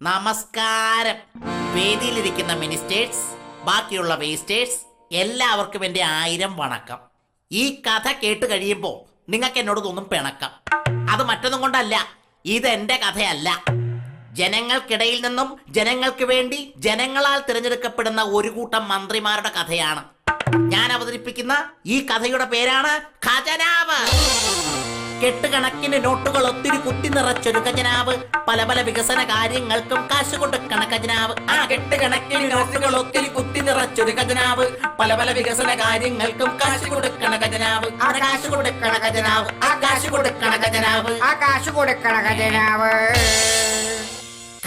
നമസ്കാരം. വേദിയിലിരിക്കുന്ന മിനിസ്റ്റേഴ്സ്, ബാക്കിയുള്ള വേസ്റ്റേഴ്സ്, എല്ലാവർക്കും എൻ്റെ 1000 വണക്കം. ഈ കഥ കേട്ട് കഴിയുമ്പോൾ നിങ്ങൾക്ക് എന്നോട് തോന്നും പിണക്കം. അത് മറ്റൊന്നും കൊണ്ടല്ല, ഇതെന്റെ കഥയല്ല. ജനങ്ങൾക്കിടയിൽ നിന്നും ജനങ്ങൾക്ക് വേണ്ടി ജനങ്ങളാൽ തിരഞ്ഞെടുക്കപ്പെടുന്ന ഒരു കൂട്ടം മന്ത്രിമാരുടെ കഥയാണ് ഞാൻ അവതരിപ്പിക്കുന്ന. ഈ കഥയുടെ പേരാണ് ഖജനാവ്. കെട്ടുകണക്കിന് നോട്ടുകൾ ഒത്തിരി കുത്തി നിറച്ചൊരു ഖജനാവ്, പല പല വികസന കാര്യങ്ങൾക്കും കാശ് കൊടുക്കണ ഖജനാവ്. ആ കെട്ടുകണക്കിന് നോട്ടുകൾ ഒത്തിരി കുത്തി നിറച്ചൊരു ഖജനാവ്, പല പല വികസന കാര്യങ്ങൾക്കും കാശ് കൊടുക്കണ ഖജനാവ്. ആ കാശ് കൊടുക്കണ ഖജനാവ്, ആ കാശ് കൊടുക്കണ ഖജനാവ്, ആ കാശ് കൊടുക്കണ ഖജനാവ്.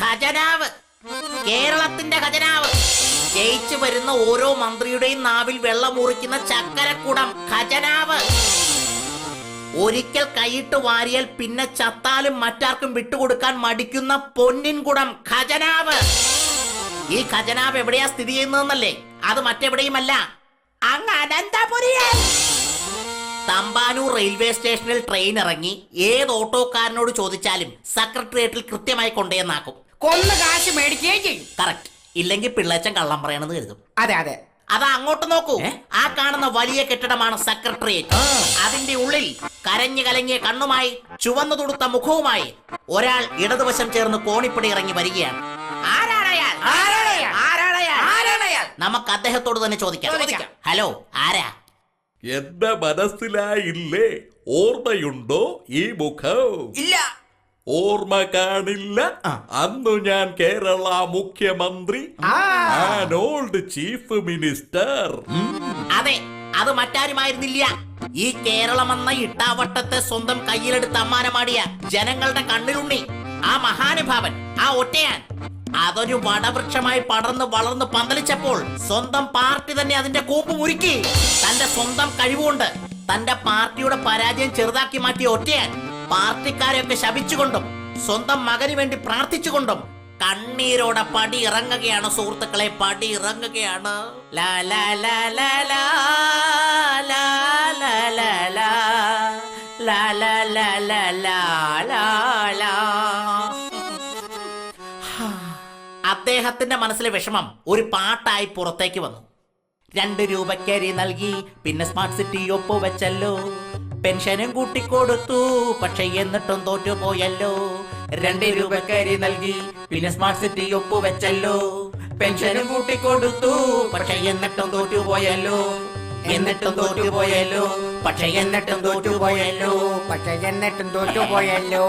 ഖജനാവ്, കേരളത്തിന്റെ ഖജനാവ്. ജയിച്ചു വരുന്ന ഓരോ മന്ത്രിയുടെയും നാവിൽ വെള്ളം മുറിക്കുന്ന ചക്കരക്കുടം ഖജനാവ്. ഒരിക്കൽ കൈയിട്ട് വാരിയാൽ പിന്നെ ചത്താലും മറ്റാർക്കും വിട്ടുകൊടുക്കാൻ മടിക്കുന്ന പൊന്നിൻ കുടം ഖജനാവ്. ഈ ഖജനാവ് എവിടെയാ സ്ഥിതി ചെയ്യുന്നതെന്നല്ലേ? അത് മറ്റെവിടെയുമല്ല, അങ്ങ് അനന്തപുരിയിൽ. തമ്പാനൂർ റെയിൽവേ സ്റ്റേഷനിൽ ട്രെയിൻ ഇറങ്ങി ഏത് ഓട്ടോക്കാരനോട് ചോദിച്ചാലും സെക്രട്ടേറിയറ്റിൽ കൃത്യമായി കൊണ്ടുവന്നാക്കും. കൊന്ന് കാശ് മേടിക്കുകയും ചെയ്യും. കറക്റ്റ്. ഇല്ലെങ്കിൽ പിള്ളേച്ചൻ കള്ളം പറയണെന്ന് കരുതും. അതെ അതെ. അത് അങ്ങോട്ട് നോക്കൂ. ആ കാണുന്ന വലിയ കെട്ടിടമാണ് സെക്രട്ടേറിയറ്റ്. അതിന്റെ ഉള്ളിൽ കരഞ്ഞു കലങ്ങിയ കണ്ണുമായി ചുവന്നു തുടുത്ത മുഖവുമായി ഒരാൾ ഇടതുവശം ചേർന്ന് കോണിപ്പടി ഇറങ്ങി വരികയാണ്. നമുക്ക് അദ്ദേഹത്തോട് തന്നെ ചോദിക്കാം. ഹലോ, ആരാ? എന്റെ മനസ്സിലായില്ലേ? ഓർമ്മയുണ്ടോ ഈ മുഖം? ഇല്ല. ഓർമ്മ കാണില്ല. അന്നു ഞാൻ കേരള മുഖ്യമന്ത്രി, ഓൾഡ് ചീഫ് മിനിസ്റ്റർ. അതെ, അത് മറ്റാരുമായിരുന്നില്ല. ഈ കേരളമെന്ന ഇട്ടാവട്ടത്തെ സ്വന്തം കയ്യിലെടുത്ത് അമ്മാനമാടിയ ജനങ്ങളുടെ കണ്ണിലുണ്ണി, ആ മഹാനുഭാവൻ, ആ ഒറ്റയാൻ. അതൊരു വടവൃക്ഷമായി പടർന്ന് വളർന്ന് പന്തലിച്ചപ്പോൾ സ്വന്തം പാർട്ടി തന്നെ അതിന്റെ കൂപ്പ് മുറുക്കി. തന്റെ സ്വന്തം കഴിവുകൊണ്ട് തന്റെ പാർട്ടിയുടെ പരാജയം ചെറുതാക്കി മാറ്റിയ ഒറ്റയാൻ പാർട്ടിക്കാരെയൊക്കെ ശപിച്ചുകൊണ്ടും സ്വന്തം മകന് വേണ്ടി പ്രാർത്ഥിച്ചുകൊണ്ടും കണ്ണീരോടെ പടി ഇറങ്ങുകയാണ് സുഹൃത്തുക്കളെ, പടി ഇറങ്ങുകയാണ്. ലാ ലാ ലാ ലാ ലാ ലാ ലാ ലാ ലാ ലാ ലാ ലാ ലാ ലാ ലാ. അദ്ദേഹത്തിന്റെ മനസ്സിലെ വിഷമം ഒരു പാട്ടായി പുറത്തേക്ക് വന്നു. 2 രൂപയ്ക്കരി നൽകി, പിന്നെ സ്മാർട്ട് സിറ്റി ഒപ്പുവെച്ചല്ലോ. പെൻഷനും കൂട്ടിക്കൊടുത്തു, പക്ഷെ എന്നിട്ടും തോറ്റുപോയല്ലോ. 2 രൂപയ്ക്കരി നൽകി, പിന്നെ സ്മാർട്ട് സിറ്റി ഒപ്പുവെച്ചല്ലോ. പെൻഷനും കൂട്ടിക്കൊടുത്തു, പക്ഷെ എന്നിട്ടും തോറ്റുപോയല്ലോ. എന്നിട്ടും തോറ്റുപോയല്ലോ, പക്ഷെ എന്നിട്ടും തോറ്റുപോയല്ലോ. പക്ഷെ എന്നിട്ടും തോറ്റുപോയല്ലോ.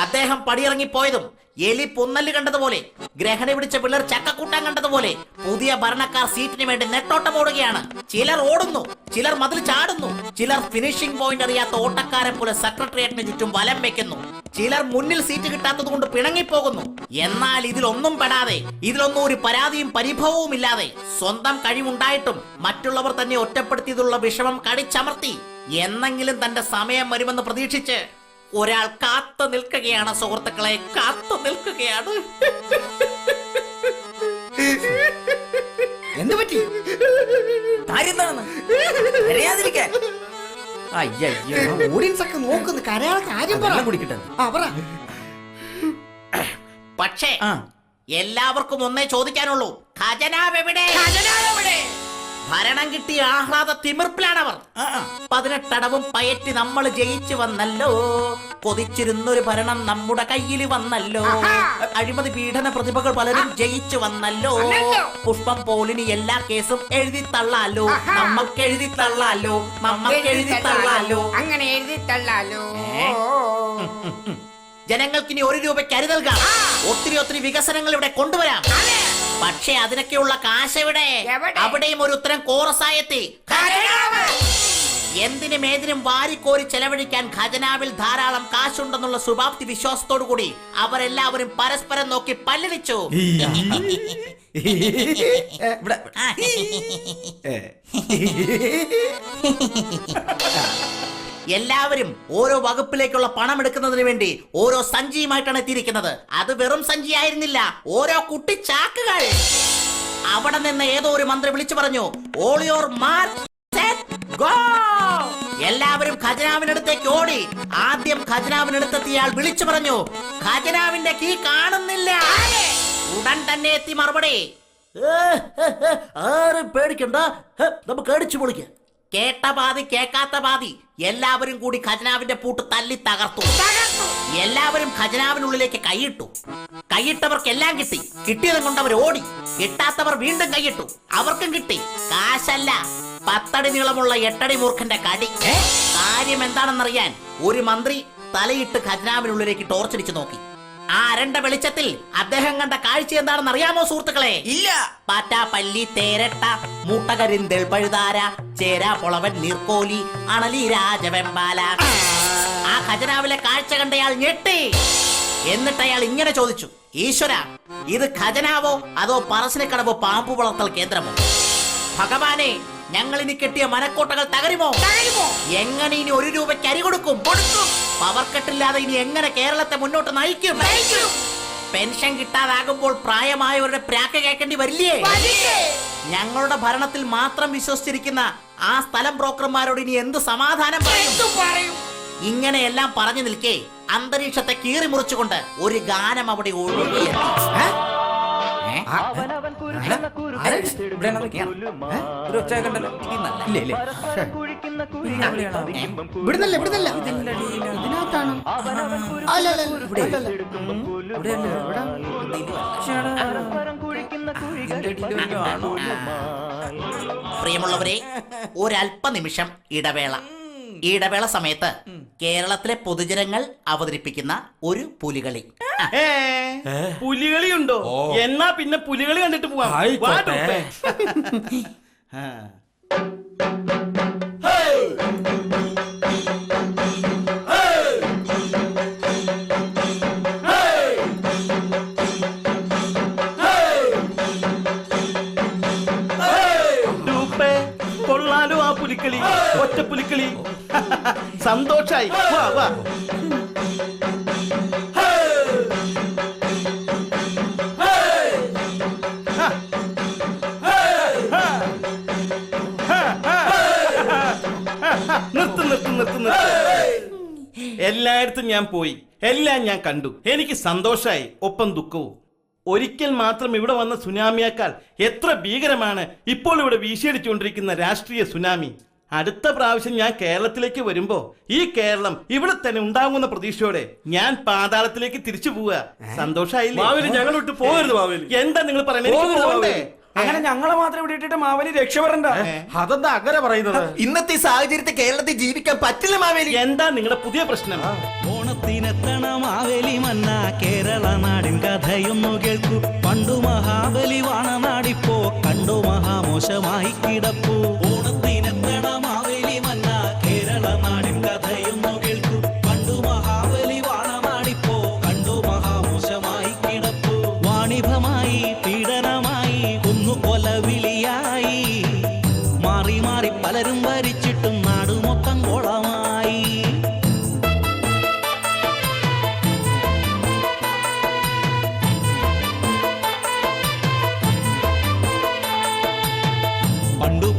അദ്ദേഹം പടിയിറങ്ങിപ്പോയതും എലി പൊന്നല് കണ്ടതുപോലെ, ഗ്രഹണി പിടിച്ച പിള്ളേർ ചക്കക്കൂട്ടാൻ കണ്ടതുപോലെ പുതിയ ഭരണക്കാർ സീറ്റിന് വേണ്ടി നെട്ടോട്ടം ഓടുകയാണ്. ചിലർ ഓടുന്നു, ചിലർ മതിൽ ചാടുന്നു, ചിലർ ഫിനിഷിംഗ് പോയിന്റ് അറിയാത്ത ഓട്ടക്കാരെ പോലെ സെക്രട്ടേറിയറ്റിന് ചുറ്റും വലം വെക്കുന്നു. ചിലർ മുന്നിൽ സീറ്റ് കിട്ടാത്തത് കൊണ്ട് പിണങ്ങിപ്പോകുന്നു. എന്നാൽ ഇതിലൊന്നും പെടാതെ, ഇതിലൊന്നും ഒരു പരാതിയും പരിഭവവും ഇല്ലാതെ, സ്വന്തം കഴിവുണ്ടായിട്ടും മറ്റുള്ളവർ തന്നെ ഒറ്റപ്പെടുത്തിയതുള്ള വിഷമം കടിച്ചമർത്തി എന്നെങ്കിലും തന്റെ സമയം വരുമെന്ന് പ്രതീക്ഷിച്ച് ഒരാൾ കാത്തു നിൽക്കുകയാണ് സുഹൃത്തുക്കളെ, കാത്തു നിൽക്കുകയാണ്. എന്ത് പറ്റി? ഓഡിയൻസ് ഒക്കെ നോക്കുന്നു, കരയാൻ കാര്യം പറ. പക്ഷേ എല്ലാവർക്കും ഒന്നേ ചോദിക്കാനുള്ളൂ, ഖജനാവ് എവിടെ? ഭരണം കിട്ടിയ ആഹ്ലാദ തിമിർപ്പിലാണവർ. 18 അടവും പയറ്റി നമ്മൾ ജയിച്ചു വന്നല്ലോ. കൊതിച്ചിരുന്നൊരു ഭരണം നമ്മുടെ കയ്യിൽ വന്നല്ലോ. അഴിമതി പീഡന പ്രതിഭകൾ പലരും ജയിച്ചു വന്നല്ലോ. പുഷ്പം പോലിന് എല്ലാ കേസും എഴുതി തള്ളാലോ. നമ്മൾക്ക് എഴുതി തള്ളാലോ, നമ്മൾക്ക് എഴുതി തള്ളാലോ, അങ്ങനെ എഴുതി തള്ളാലോ. ജനങ്ങൾക്ക് ഇനി 1 രൂപയ്ക്ക് അരി നൽകാം. ഒത്തിരി വികസനങ്ങൾ ഇവിടെ കൊണ്ടുവരാം. പക്ഷേ അതിനൊക്കെയുള്ള കാശ് എവിടെ? അവിടെയും ഒരു ഉത്തരം കോറസായെത്തി. എന്തിനും ഏതിനും വാരിക്കോരി ചെലവഴിക്കാൻ ഖജനാവിൽ ധാരാളം കാശുണ്ടെന്നുള്ള ശുഭാപ്തി വിശ്വാസത്തോടു കൂടി അവരെല്ലാവരും പരസ്പരം നോക്കി പല്ലിടിച്ചു. എല്ലാവരും ഓരോ വകുപ്പിലേക്കുള്ള പണം എടുക്കുന്നതിന് വേണ്ടി ഓരോ സഞ്ചിയുമായിട്ടാണ് എത്തിയിരിക്കുന്നത്. അത് വെറും സഞ്ചി ആയിരുന്നില്ല, ഓരോ കുട്ടി ചാക്കുകൾ. അവിടെ നിന്ന് ഏതോ ഒരു മന്ത്രി വിളിച്ചു പറഞ്ഞു, all your mark set go. എല്ലാവരും ഖജനാവിനടുത്തേക്ക് ഓടി. ആദ്യം ഖജനാവിനടുത്തെത്തിയാൽ വിളിച്ചു പറഞ്ഞു, ഖജനാവിന്റെ കീ കാണുന്നില്ല. ഉടൻ തന്നെ എത്തി മറുപടി, ആരും പേടിക്കണ്ട, നമുക്ക് അടിച്ചു പൊളിക്കാം. കേട്ട പാതി കേൾക്കാത്ത പാതി എല്ലാവരും കൂടി ഖജനാവിന്റെ പൂട്ട് തല്ലി തകർത്തു. എല്ലാവരും ഖജനാവിനുള്ളിലേക്ക് കൈയിട്ടു. കൈയിട്ടവർക്കെല്ലാം കിട്ടി. കിട്ടിയതും കൊണ്ട് അവർ ഓടി. കിട്ടാത്തവർ വീണ്ടും കൈയിട്ടു. അവർക്കും കിട്ടി. കാശല്ല, 10 അടി നീളമുള്ള 8 അടി മൂർഖന്റെ കടി. കാര്യം എന്താണെന്നറിയാൻ ഒരു മന്ത്രി തലയിട്ട് ഖജനാവിനുള്ളിലേക്ക് ടോർച്ചടിച്ചു നോക്കി. ആ അരണ്ട വെളിച്ചത്തിൽ അദ്ദേഹം കണ്ട കാഴ്ച എന്താണെന്ന് അറിയാമോ സുഹൃത്തുക്കളെ? ഇല്ല. പാറ്റ, പല്ലി, തേരട്ട, മൂട്ടകരിന്തൽ, പഴുതാര, ചേര, പൊളവൻ, നീർക്കോലി, അണലി, രാജവെമ്പാല. ആ ഖജനാവിലെ കാഴ്ച കണ്ടയാൾ ഞെട്ടി. എന്നിട്ട് അയാൾ ഇങ്ങനെ ചോദിച്ചു, ഈശ്വര, ഇത് ഖജനാവോ അതോ പറശ്ശിനിക്കടവോ പാമ്പു വളർത്തൽ കേന്ദ്രമോ? ഭഗവാനെ, ഞങ്ങൾ ഇനി കെട്ടിയ മനക്കോട്ടകൾ തകരുമോ? എങ്ങനെ ഇനി 1 രൂപയ്ക്ക് അരി കൊടുക്കും? പവർ കട്ടില്ലാതെ ഇനി എങ്ങനെ കേരളത്തെ മുന്നോട്ട് നയിക്കും? പെൻഷൻ കിട്ടാതാകുമ്പോൾ പ്രായമായവരുടെ പ്രാക്ക് കേൾക്കേണ്ടി വരില്ലേ? ഞങ്ങളുടെ ഭരണത്തിൽ മാത്രം വിശ്വസിച്ചിരിക്കുന്ന ആ സ്ഥലം ബ്രോക്കർമാരോട് ഇനി എന്ത് സമാധാനം പറയും? ഇങ്ങനെയെല്ലാം പറഞ്ഞു നിൽക്കേ അന്തരീക്ഷത്തെ കീറി മുറിച്ചുകൊണ്ട് ഒരു ഗാനം അവിടെ ഒഴുകിയെത്തി. ഇവിടുന്നല്ല ഇതിനകത്താണ്. പ്രിയമുള്ളവരെ, ഒരല്പനിമിഷം ഇടവേള. ഈ ഇടവേള സമയത്ത് കേരളത്തിലെ പൊതുജനങ്ങൾ അവതരിപ്പിക്കുന്ന ഒരു പുലികളി. പുലികളിയുണ്ടോ? എന്നാ പിന്നെ പുലികളി കണ്ടിട്ട് പോവാം. കൊള്ളാലോ ആ പുലിക്കളി, ഒറ്റ പുലിക്കളി. സന്തോഷായി. വാ വാ. നിർത്ത്. എല്ലായിടത്തും ഞാൻ പോയി, എല്ലാം ഞാൻ കണ്ടു. എനിക്ക് സന്തോഷായി, ഒപ്പം ദുഃഖവും. ഒരിക്കൽ മാത്രം ഇവിടെ വന്ന സുനാമിയേക്കാൾ എത്ര ഭീകരമാണ് ഇപ്പോൾ ഇവിടെ വീശിയടിച്ചുകൊണ്ടിരിക്കുന്ന രാഷ്ട്രീയ സുനാമി. അടുത്ത പ്രാവശ്യം ഞാൻ കേരളത്തിലേക്ക് വരുമ്പോ ഈ കേരളം ഇവിടെ തന്നെ ഉണ്ടാകുന്ന പ്രതീക്ഷയോടെ ഞാൻ പാതാളത്തിലേക്ക് തിരിച്ചു പോവുക. സന്തോഷായില്ലേ? ഞങ്ങൾ വിട്ട് പോകരുത് മാവേലി. എന്താ നിങ്ങൾ പറയുന്നത്? അങ്ങനെ ഞങ്ങളെ മാത്രം ഇവിടെ ഇട്ടിട്ട് മാവേലി രക്ഷപ്പെടണ്ട. അതെന്താ അങ്ങനെ പറയുന്നത്? ഇന്നത്തെ സാഹചര്യത്തിൽ കേരളത്തിൽ ജീവിക്കാൻ പറ്റില്ല മാവേലി. എന്താ നിങ്ങളുടെ പുതിയ പ്രശ്നം? ഓണത്തിനെത്തണ മാവേലി മന്ന കേരള നാടിൻ കഥയൊന്നു കേൾക്കൂ. പണ്ടു മഹാബലി വാണനാടിപ്പോ കണ്ടു മഹാമോശമായി കിടപ്പൂ. ഓണത്തിനെത്തണ മാവേലി മന്ന കേരള നാടിൻ കഥയൊന്നു കേൾക്കൂ. പണ്ടു മഹാബലി വാണനാടിപ്പോ കണ്ടു മഹാമോശമായി കിടപ്പൂ. വാണിഭമായി, പീഡനമായി, കൊലവിളിയായി, മാറി മാറി പലരും ഭരിച്ചിട്ടും നാട് മൊത്തം കോളമായി.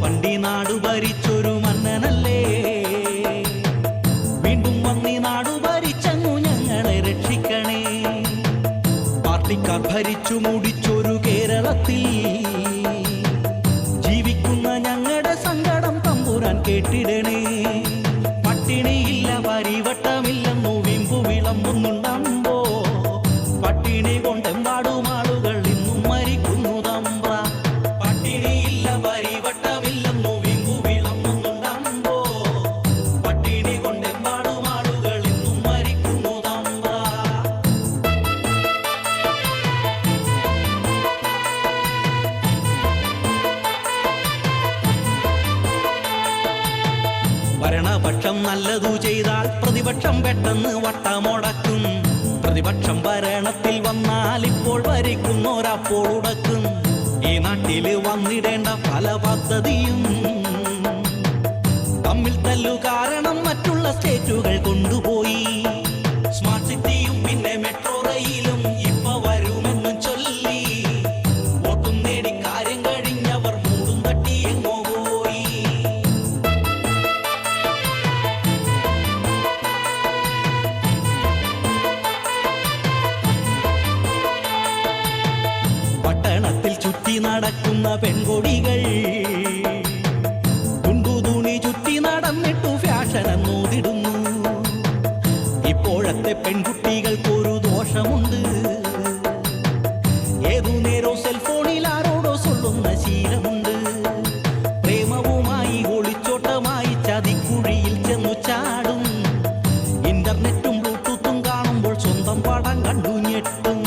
പണ്ടി നാടു ഭരിച്ചൊരു മന്നനല്ലേ, വീണ്ടും വന്നി നാടു ഭരിച്ചങ്ങു ഞങ്ങളെ രക്ഷിക്കണേ. പാർട്ടിക്കാർ ഭരിച്ചു മുടിച്ചൊരു കേരളത്തിൽ ജീവിക്കുന്ന ഞങ്ങളുടെ സങ്കടം തമ്പുരാൻ കേട്ടിടണേ. പട്ടിണിയില്ല, പരിവട്ടമില്ലെന്നു വിമ്പു വിളമ്പുന്നുണ്ടമ്പോ. പട്ടിണി കൊണ്ടെമ്പാടും ആളുകൾ ഇന്നും മരിക്കുന്നു തമ്പ്ര. പട്ടിണിയില്ല, പരിവട്ടമില്ലെന്നു വിമ്പു വിളമ്പുന്നുണ്ടമ്പോ. പട്ടിണി കൊണ്ടെമ്പാടും ആളുകൾ ഇന്നും മരിക്കുന്നു തമ്പ്ര. ഭരണപക്ഷം നല്ലതു ചെയ്താൽ പ്രതിപക്ഷം പെട്ടെന്ന് വട്ടമുടക്കും. പ്രതിപക്ഷം ഭരണത്തിൽ വന്നാൽ ഇപ്പോൾ ഭരിക്കുന്നോരപ്പോൾ ഉടക്കും. ഈ നാട്ടില് വന്നിടേണ്ട പല പദ്ധതിയും തമ്മിൽ തല്ലു കാരണം മറ്റുള്ള സ്റ്റേറ്റുകൾ കൊണ്ടുപോയി. സ്മാർട്ട് സിറ്റിയും പിന്നെ മെട്രോ റെയിലും ഇപ്പൊ വരുമെന്നും ചൊല്ലി വോട്ടും നേടി കാര്യം കഴിഞ്ഞവർ മൂടും തട്ടി എങ്ങോ പോയി. നടക്കുന്ന പെൺകൊടികൾ തുണ്ടുതുണി ചുറ്റി നടന്നിട്ടു ഫാഷൻ എന്നോതിടുന്നു. ഇപ്പോഴത്തെ പെൺകുട്ടികൾക്കൊരു ദോഷമുണ്ട്, ഏതു നേരോ സെൽഫോണിൽ ആരോടോ ചൊല്ലുന്ന ശീലമുണ്ട്. പ്രേമവുമായി ഒളിച്ചോട്ടമായി ചതിക്കുഴിയിൽ ചെന്നു ചാടും. ഇന്റർനെറ്റും ബ്ലൂടൂത്തും കാണുമ്പോൾ സ്വന്തം പടം കണ്ടു ഞെട്ടും.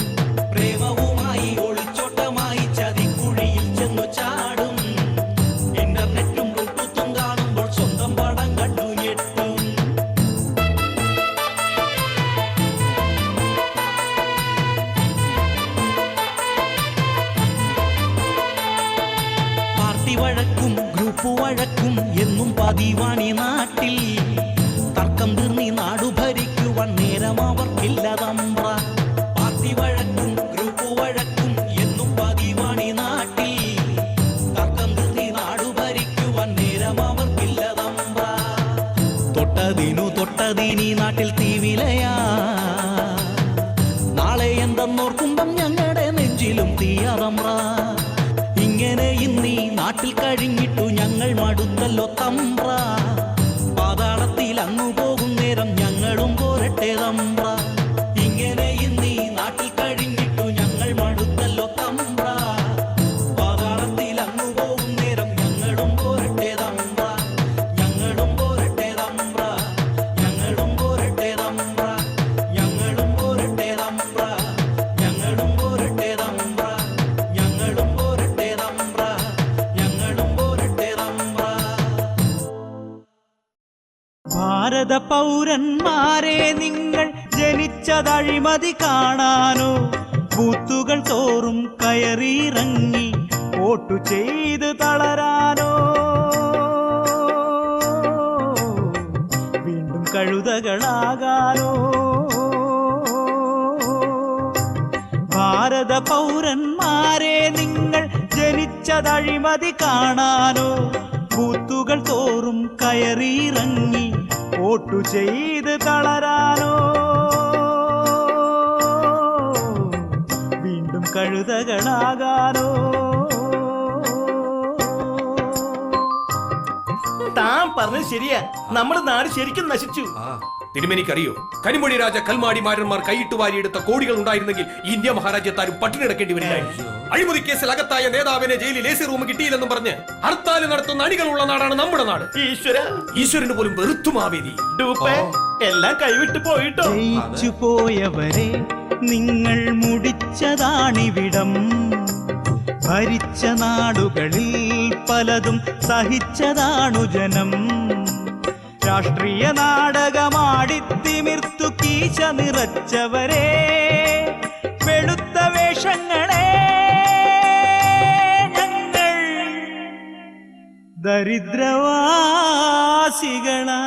പ്രേമവുമായി ഒളിച്ചോട്ടമായി ചതിക്കുഴിയിൽ ചെന്നു ചാടും. ഇന്റർനെറ്റും ബ്ലൂടൂത്തും കാണുമ്പോൾ സ്വന്തം പടം കണ്ടു ഞെട്ടും. പാർട്ടി വഴക്കും ഗ്രൂപ്പ് വഴക്കും എന്നും പതിവാണി നാട്ടിൽ. തർക്കം തീർന്നി നാടു ഭരിക്കുവാൻ നേരം അവർക്കില്ല തമ്പ്ര. പാർട്ടി വഴക്കും ഗ്രൂപ്പ് വഴക്കും എന്നും പതിവാണി നാട്ടിൽ. തർക്കം തീർന്നി നാടു ഭരിക്കുവാൻ നേരം അവർക്കില്ല തമ്പ്ര. തൊട്ടതിനി നാട്ടിൽ തീവിലയാ. നാളെ എന്തെന്നോർക്കുമ്പം ഞങ്ങളുടെ നെഞ്ചിലും തീയറമ്ര. ഇങ്ങനെ ഇന്നീ നാട്ടിൽ കഴിഞ്ഞിട്ടു ഞങ്ങൾ മടുത്തല്ലോ തമ്പ്ര. പാതാളത്തിൽ അങ്ങു പോകും നേരം ഞങ്ങളും പോരട്ടെ തമ്പ്ര. ഇങ്ങനെ ഇന്നീ നാട്ടിൽ കഴിഞ്ഞിട്ടു ഞങ്ങൾ മടുത്തല്ലോ തമ്പ്ര. പാതാളത്തിൽ അങ്ങു പോകും നേരം ഞങ്ങളും പോരട്ടെ തമ്പ്ര. ഞങ്ങളും പോരട്ടെ തമ്പ്ര. ഞങ്ങളും പോരട്ടെ തമ്പ്ര. ഞങ്ങളും പോരട്ടെ തമ്പ്ര. ഞങ്ങളും പോരട്ടെ തമ്പ്ര. ഞങ്ങളും പോരട്ടെ തമ്പ്ര. ഞങ്ങളും പോരട്ടെ തമ്പ്ര. ഭാരത പൗരന്മാരെ നിങ്ങൾ ജനിച്ചതഴിമതി കാണാനോ? ബൂത്തുകൾ തോറും കയറിയിറങ്ങി വോട്ടു ചെയ്ത് തളരാനോ? വീണ്ടും കഴുതകളാകാനോ? ഭാരത പൗരന്മാരെ നിങ്ങൾ ജനിച്ചതഴിമതി കാണാനോ? ബൂത്തുകൾ തോറും കയറിയിറങ്ങി വോട്ടു ചെയ്ത് തളരാനോ? വീണ്ടും കഴുതകളാകാനോ? താൻ പറഞ്ഞത് ശരിയാ, നമ്മുടെ നാട് ശരിക്കും നശിച്ചു. തിരുമേനിക്കറിയോ, കനിമൊഴി രാജ കൽമാടിമാരന്മാർ കൈയിട്ട് വാരിയെടുത്ത കോടികൾ ഉണ്ടായിരുന്നെങ്കിൽ ഇന്ത്യ മഹാരാജ്യത്താരും പട്ടിണിടക്കേണ്ടി വരില്ലായിരുന്നു. അഴിമതി കേസിൽ അകത്തായ നേതാവിനെ ജയിലിൽ AC റൂം കിട്ടിയില്ലെന്നും പറഞ്ഞ് ഹർത്താൽ നടത്തുന്ന അണികളുള്ള നാടാണ് നമ്മുടെ നാട്. ഈശ്വരന് പോലും വെറുത്തുമാവേദി. എല്ലാം കൈവിട്ട് പോയിട്ടോ. ജയിച്ചു പോയവരെ നിങ്ങൾ മുടിച്ചതാണിവിടം. ഭരിച്ച നാടുകളിൽ പലതും സഹിച്ചതാണു ജനം. രാഷ്ട്രീയ നാടകമാടിത്തിമിർത്തു കീശ നിറച്ചവരെ, വെളുത്ത വേഷങ്ങളെ ഞങ്ങൾ ദരിദ്രവാസികളാ.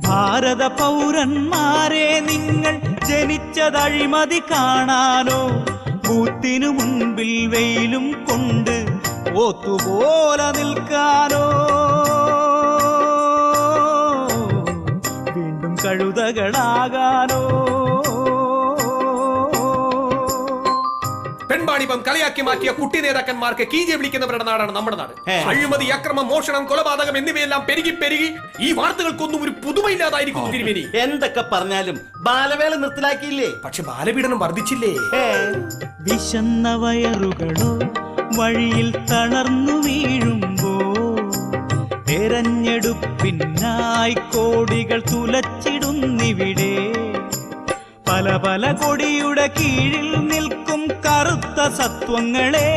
ഭാരത പൗരന്മാരെ നിങ്ങൾ ജനിച്ചതഴിമതി കാണാനോ? ബൂത്തിനു മുൻപിൽ വെയിലും കൊണ്ട് ഓത്തുപോലെ നിൽക്കാനോ? വീണ്ടും കഴുതകളാകാനോ? പെൺവാണിഭം കളിയാക്കി മാറ്റിയ കുട്ടി നേതാക്കന്മാർക്ക് കീജെ വിളിക്കുന്നവരുടെ നാടാണ് നമ്മുടെ നാട്. അഴിമതി, അക്രമം, മോഷണം, കൊലപാതകം എന്നിവയെല്ലാം പെരുകി പെരുകി ഈ വാർത്തകൾക്കൊന്നും ഒരു പുതുമയില്ലാതായിരിക്കും തിരുമേനി. എന്തൊക്കെ പറഞ്ഞാലും ബാലവേല നിർത്തലാക്കിയില്ലേ? പക്ഷെ ബാലപീഡനം വർദ്ധിച്ചില്ലേ? വിശന്ന വയറുകളോ വഴിയിൽ തളർന്നു വീഴുമ്പോ, തെരഞ്ഞെടുപ്പിനായി കോടികൾ തുലച്ചിടുന്നിവിടെ. പല പല കൊടിയുടെ കീഴിൽ നിൽക്കും കറുത്ത സത്വങ്ങളെ,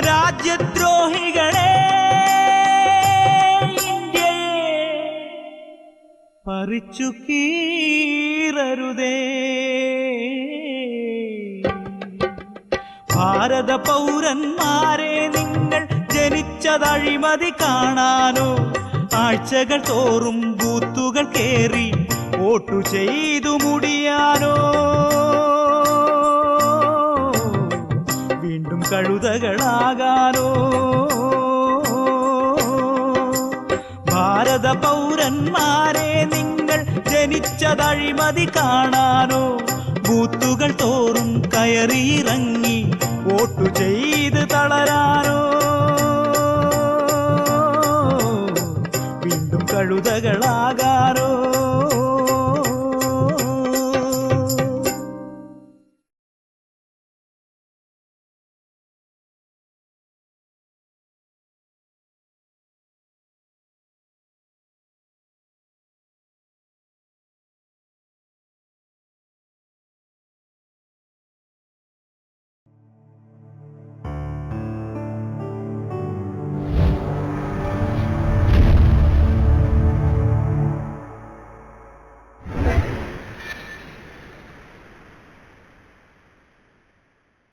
രാജ്യദ്രോഹികളെ, ഇന്ത്യയെ പറിച്ചു കീറരുതേ. ഭാരത പൗരന്മാരെ നിങ്ങൾ ജനിച്ചതഴിമതി കാണാനോ? ആഴ്ചകൾ തോറും ബൂത്തുകൾ കേറി വോട്ടു ചെയ്തു മുടിയാനോ? വീണ്ടും കഴുതകളാകാനോ? ഭാരത പൗരന്മാരെ നിങ്ങൾ ജനിച്ചതഴിമതി കാണാനോ? ബൂത്തുകൾ തോറും കയറി കയറിയിറ